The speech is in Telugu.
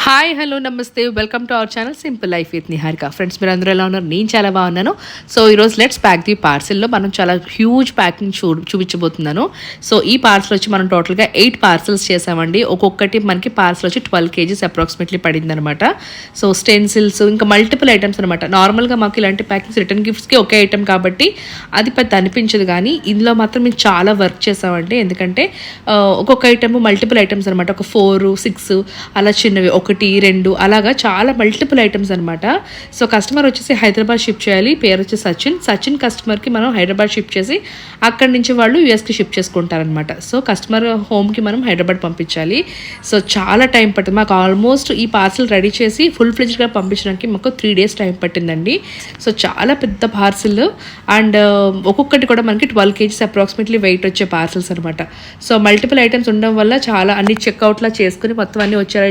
హాయ్ హలో నమస్తే welcome to our channel simple life with Niharika. Friends మీరు అందరూ ఎలా ఉన్నారు? నేను చాలా బాగున్నాను. సో ఈరోజు లెట్స్ ప్యాక్ ది పార్సిల్లో మనం చాలా హ్యూజ్ ప్యాకింగ్ చూపించబోతున్నాను. సో ఈ పార్సల్ వచ్చి మనం టోటల్గా 8 పార్సల్స్ చేసామండి. ఒక్కొక్కటి మనకి పార్సల్ వచ్చి 12 kgs అప్రాక్సిమేట్లీ పడింది అనమాట. సో స్టెన్సిల్స్ ఇంకా మల్టిపుల్ ఐటమ్స్ అనమాట. నార్మల్గా మాకు ఇలాంటి ప్యాకింగ్స్ రిటర్న్ గిఫ్ట్స్కి ఒకే ఐటమ్ కాబట్టి అది పెద్ద అనిపించదు, కానీ ఇందులో మాత్రం మేము చాలా వర్క్ చేసామండి. ఎందుకంటే ఒక్కొక్క ఐటమ్ మల్టిపుల్ ఐటమ్స్ అనమాట. ఒక 4, 6 అలా చిన్నవి 1, 2 అలాగా చాలా మల్టిపుల్ ఐటమ్స్ అనమాట. సో కస్టమర్ వచ్చేసి హైదరాబాద్ షిప్ చేయాలి. పేరు వచ్చి సచిన్ కస్టమర్కి మనం హైదరాబాద్ షిప్ చేసి అక్కడి నుంచి వాళ్ళు యూఎస్కి షిప్ చేసుకుంటారనమాట. సో కస్టమర్ హోమ్కి మనం హైదరాబాద్ పంపించాలి. సో చాలా టైం పట్టింది మాకు. ఆల్మోస్ట్ ఈ పార్సిల్ రెడీ చేసి ఫుల్ ఫ్లెడ్జ్గా పంపించడానికి మాకు 3 days టైం పట్టిందండి. సో చాలా పెద్ద పార్సిల్ అండ్ ఒక్కొక్కటి కూడా మనకి 12 kgs అప్రాక్సిమేట్లీ వెయిట్ వచ్చే పార్సిల్స్ అనమాట. సో మల్టిపుల్ ఐటమ్స్ ఉండడం వల్ల చాలా అన్ని చెక్అవుట్లా చేసుకుని మొత్తం అన్ని వచ్చారు